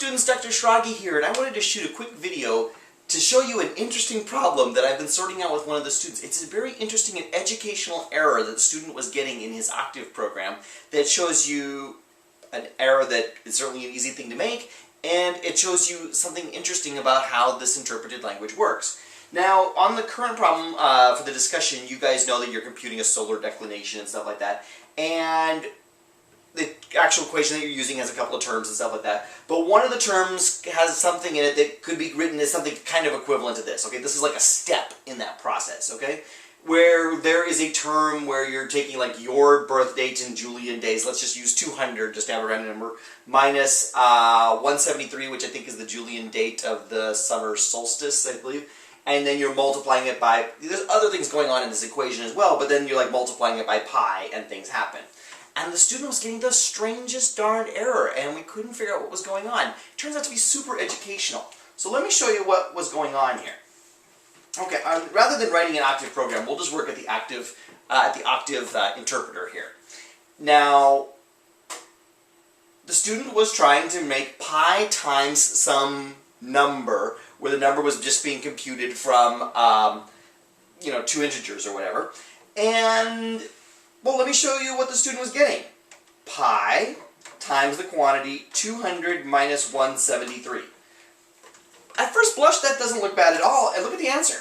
students, Dr. Shragi here, and I wanted to shoot a quick video to show you an interesting problem that I've been sorting out with one of the students. It's a very interesting and educational error that the student was getting in his Octave program that shows you an error that is certainly an easy thing to make, and it shows you something interesting about how this interpreted language works. Now, on the current problem for the discussion, you guys know that you're computing a solar declination and stuff like that, and the actual equation that you're using has a couple of terms and stuff like that, but one of the terms has something in it that could be written as something kind of equivalent to this, okay? This is like a step in that process, okay? Where there is a term where you're taking like your birth date in Julian days, let's just use 200, just to have a random number, minus 173, which I think is the Julian date of the summer solstice, I believe, and then you're multiplying it by, there's other things going on in this equation as well, but then you're like multiplying it by pi and things happen. And the student was getting the strangest darn error, and we couldn't figure out what was going on. It turns out to be super educational. So let me show you what was going on here. Okay, rather than writing an Octave program, we'll just work at the Octave interpreter here. Now, the student was trying to make pi times some number, where the number was just being computed from, you know, two integers or whatever. And well, let me show you what the student was getting. Pi times the quantity 200 minus 173. At first blush, that doesn't look bad at all. And look at the answer.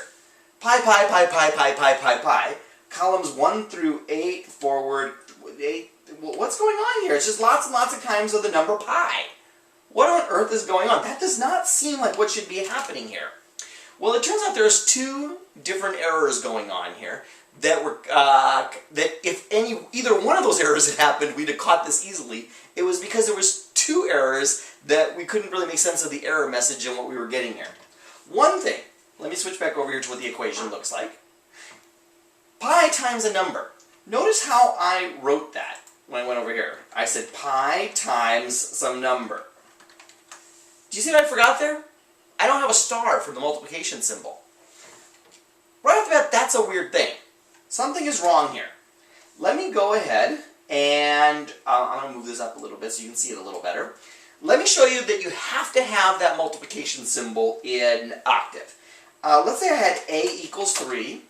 Pi, pi, pi, pi, pi, pi, pi, pi. Columns 1 through 8, forward 8. What's going on here? It's just lots and lots of times of the number pi. What on earth is going on? That does not seem like what should be happening here. Well, it turns out there's two different errors going on here that were that if either one of those errors had happened, we'd have caught this easily. It was because there was two errors that we couldn't really make sense of the error message and what we were getting here. One thing, let me switch back over here to what the equation looks like. Pi times a number. Notice how I wrote that when I went over here. I said pi times some number. Do you see what I forgot there? I don't have a star for the multiplication symbol. Right off the bat, that's a weird thing. Something is wrong here. Let me go ahead and I'm going to move this up a little bit so you can see it a little better. Let me show you that you have to have that multiplication symbol in Octave. Let's say I had a equals 3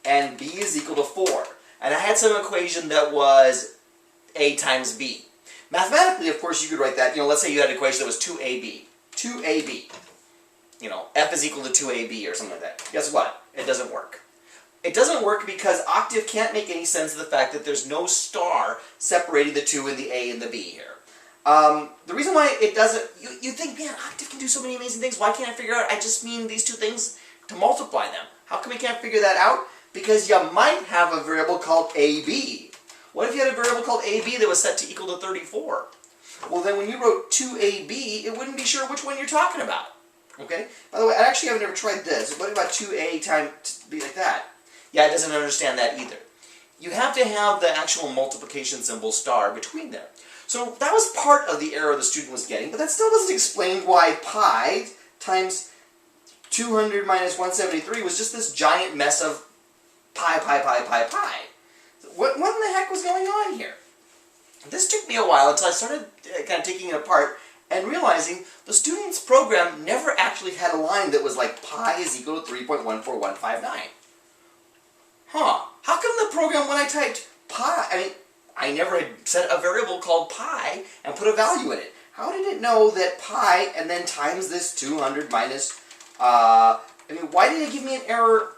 and b is equal to 4. And I had some equation that was a times b. Mathematically, of course, you could write that, you know, let's say you had an equation that was 2ab. 2ab. You know, f is equal to 2ab or something like that. Guess what? It doesn't work. It doesn't work because Octave can't make any sense of the fact that there's no star separating the 2 and the a and the b here. The reason why it doesn't, you think, man, Octave can do so many amazing things. Why can't I figure out? I just mean these two things to multiply them. How come we can't figure that out? Because you might have a variable called ab. What if you had a variable called ab that was set to equal to 34? Well, then when you wrote 2ab, it wouldn't be sure which one you're talking about. Okay? By the way, I actually have never tried this. What about 2a times b like that? Yeah, it doesn't understand that either. You have to have the actual multiplication symbol star between there. So that was part of the error the student was getting, but that still doesn't explain why pi times 200 minus 173 was just this giant mess of pi, pi, pi, pi, pi. What in the heck was going on here? This took me a while until I started kind of taking it apart and realizing the student's program never actually had a line that was like pi is equal to 3.14159. Huh, how come the program when I typed pi, I mean, I never had set a variable called pi and put a value in it. How did it know that pi and then times this 200 minus, I mean, why did it give me an error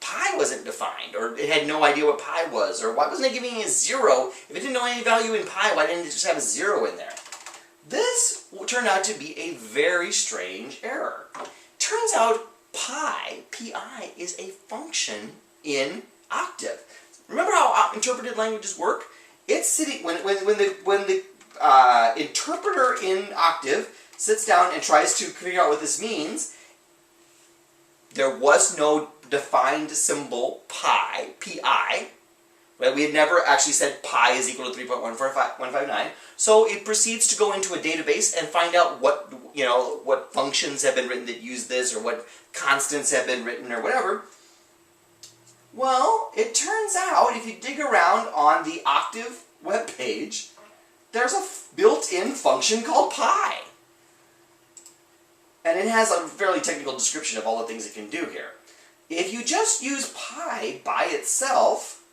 pi wasn't defined, or it had no idea what pi was, or why wasn't it giving me a 0? If it didn't know any value in pi, why didn't it just have a 0 in there? This turned out to be a very strange error. Turns out pi, pi, is a function in Octave. Remember how interpreted languages work? It's sitting when the interpreter in Octave sits down and tries to figure out what this means. There was no defined symbol pi, pi. Right? We had never actually said pi is equal to 3.14159. So it proceeds to go into a database and find out what, you know, what functions have been written that use this, or what constants have been written, or whatever. Well, it turns out if you dig around on the Octave webpage, there's a built-in function called pi. And it has a fairly technical description of all the things it can do here. If you just use pi by itself,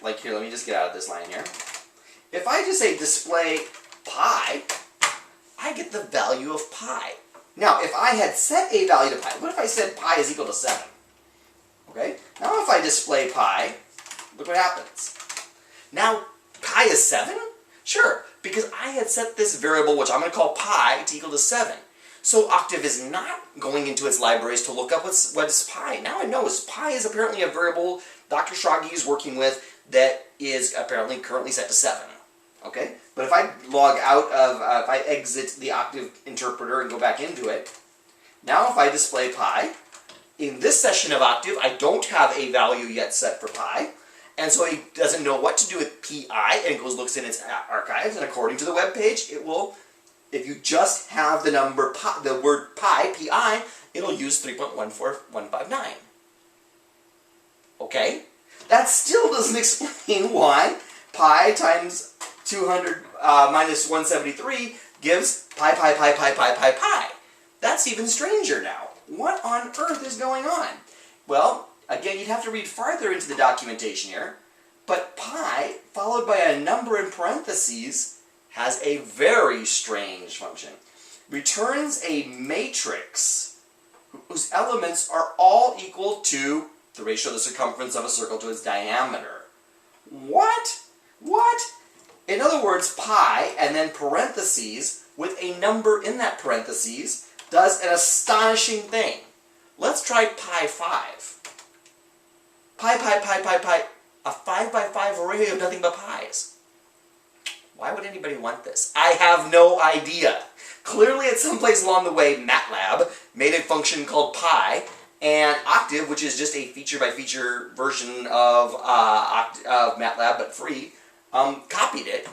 like here, let me just get out of this line here. If I just say display pi, I get the value of pi. Now, if I had set a value to pi, what if I said pi is equal to 7? Okay? Now if I display pi, look what happens. Now, pi is 7? Sure, because I had set this variable, which I'm going to call pi, to equal to 7. So Octave is not going into its libraries to look up what's pi. Now it knows pi is apparently a variable Dr. Schragi is working with that is apparently currently set to 7. Okay? But if I log out of, if I exit the Octave interpreter and go back into it, now if I display pi, in this session of Octave, I don't have a value yet set for pi, and so it doesn't know what to do with pi, and it goes looks in its archives, and according to the web page, it will, if you just have the number pi, the word pi, pi, it'll use 3.14159. Okay? That still doesn't explain why pi times 200 minus 173 gives pi, pi, pi, pi, pi, pi, pi. That's even stranger now. What on earth is going on? Well, again, you'd have to read farther into the documentation here, but pi, followed by a number in parentheses, has a very strange function. Returns a matrix whose elements are all equal to the ratio of the circumference of a circle to its diameter. What? What? In other words, pi, and then parentheses, with a number in that parentheses, does an astonishing thing. Let's try pi 5. Pi, pi, pi, pi, pi. A 5 by 5 array of nothing but pi's. Why would anybody want this? I have no idea. Clearly at some place along the way, MATLAB made a function called pi, and Octave, which is just a feature-by-feature version of MATLAB, but free, copied it.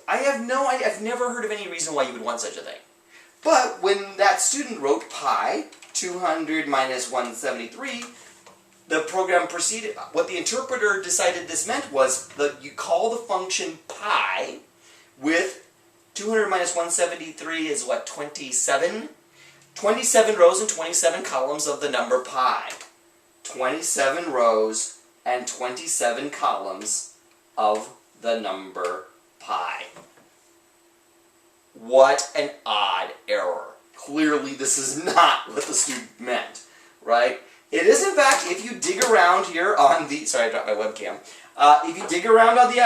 I have no idea. I've never heard of any reason why you would want such a thing. But when that student wrote pi, 200 minus 173, the program proceeded. What the interpreter decided this meant was that you call the function pi with 200 minus 173 is what, 27? 27 rows and 27 columns of the number pi. 27 rows and 27 columns of the number pi. What an odd error. Clearly this is not what the student meant, right? It is, in fact, if you dig around here on the, sorry I dropped my webcam, if you dig around on the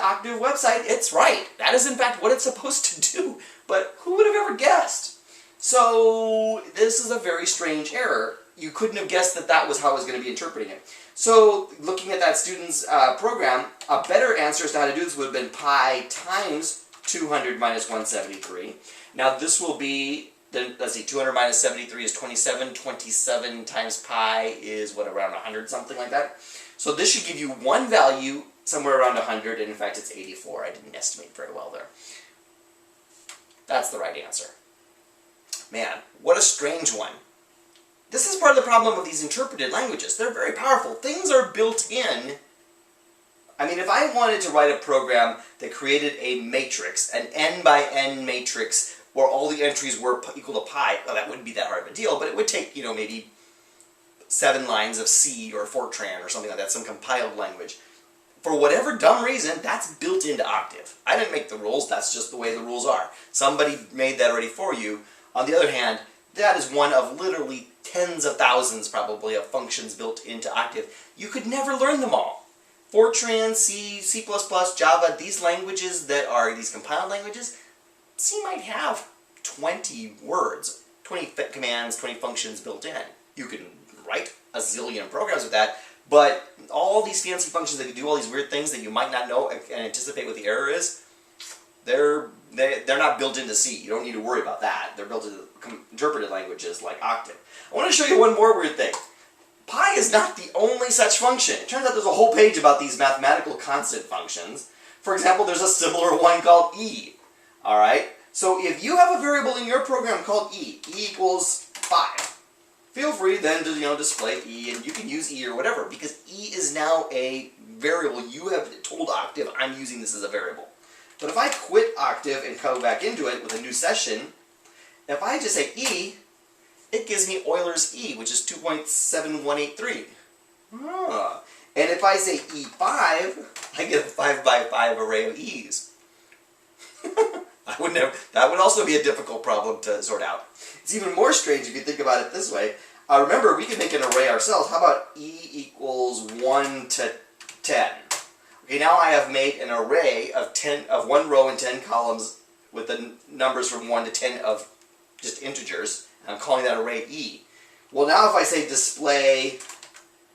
Octave website, it's right. That is, in fact, what it's supposed to do. But who would have ever guessed? So this is a very strange error. You couldn't have guessed that that was how I was going to be interpreting it. So looking at that student's program, a better answer as to how to do this would have been pi times 200 minus 173. Now this will be, let's see, 200 minus 73 is 27. 27 times pi is, what, around 100, something like that? So this should give you one value somewhere around 100, and in fact it's 84. I didn't estimate very well there. That's the right answer. Man, what a strange one. This is part of the problem of these interpreted languages. They're very powerful. Things are built in. I mean, if I wanted to write a program that created a matrix, an n by n matrix, where all the entries were equal to pi, well, that wouldn't be that hard of a deal, but it would take, you know, maybe 7 lines of C or Fortran or something like that, some compiled language. For whatever dumb reason, that's built into Octave. I didn't make the rules, that's just the way the rules are. Somebody made that already for you. On the other hand, that is one of literally tens of thousands, probably, of functions built into Octave. You could never learn them all. Fortran, C, C++, Java, these languages that are these compiled languages, C might have 20 words, 20 commands, 20 functions built in. You can write a zillion programs with that, but all these fancy functions that can do all these weird things that you might not know and anticipate what the error is, they're not built into C. You don't need to worry about that. They're built into interpreted languages like Octave. I want to show you one more weird thing. Pi is not the only such function. It turns out there's a whole page about these mathematical constant functions. For example, there's a similar one called E. Alright? So if you have a variable in your program called E equals 5, feel free then to, display E, and you can use E or whatever, because E is now a variable. You have told Octave, I'm using this as a variable. But if I quit Octave and go back into it with a new session, if I just say E, It gives me Euler's E, which is 2.7183. Ah. And if I say E5, I get a 5 by 5 array of E's. That would also be a difficult problem to sort out. It's even more strange if you think about it this way. Remember, we can make an array ourselves. How about E equals 1 to 10? Okay, now I have made an array of 1 row and 10 columns with the numbers from 1 to 10 of just integers. And I'm calling that array E. Well, now if I say display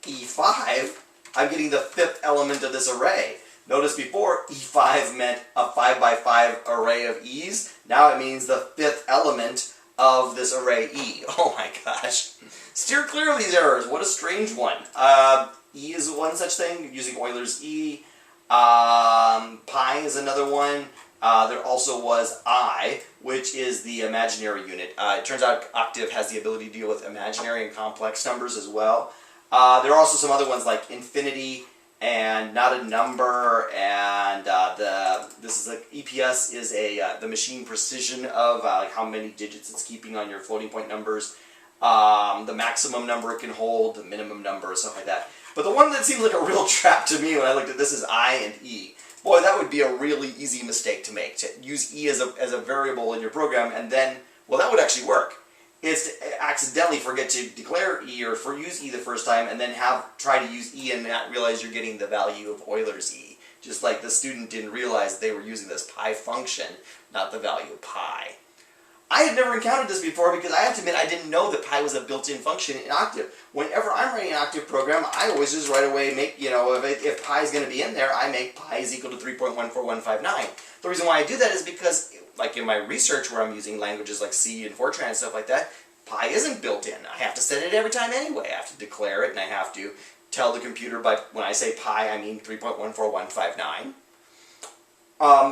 E5, I'm getting the 5th element of this array. Notice before, E5 meant a 5 by 5 array of E's. Now it means the 5th element of this array E. Oh my gosh. Steer clear of these errors. What a strange one. E is one such thing, using Euler's E. Pi is another one. There also was I, which is the imaginary unit. It turns out Octave has the ability to deal with imaginary and complex numbers as well. There are also some other ones like infinity and not a number, and this is EPS is the machine precision of like how many digits it's keeping on your floating point numbers, the maximum number it can hold, the minimum number, stuff like that. But the one that seems like a real trap to me when I looked at this is I and E. Boy, that would be a really easy mistake to make, to use E as a variable in your program, and then, well, that would actually work. It's to accidentally forget to declare E or use E the first time and then try to use E and not realize you're getting the value of Euler's E. Just like the student didn't realize they were using this pi function, not the value of pi. I had never encountered this before because I have to admit I didn't know that pi was a built-in function in Octave. Whenever I'm writing an Octave program, I always just right away make, if pi is going to be in there, I make pi is equal to 3.14159. The reason why I do that is because, like in my research where I'm using languages like C and Fortran and stuff like that, pi isn't built in. I have to set it every time anyway. I have to declare it and I have to tell the computer when I say pi, I mean 3.14159.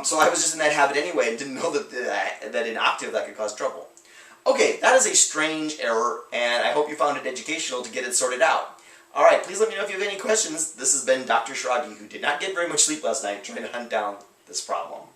So I was just in that habit anyway and didn't know that in Octave that could cause trouble. Okay, that is a strange error, and I hope you found it educational to get it sorted out. Alright, please let me know if you have any questions. This has been Dr. Shragi, who did not get very much sleep last night trying to hunt down this problem.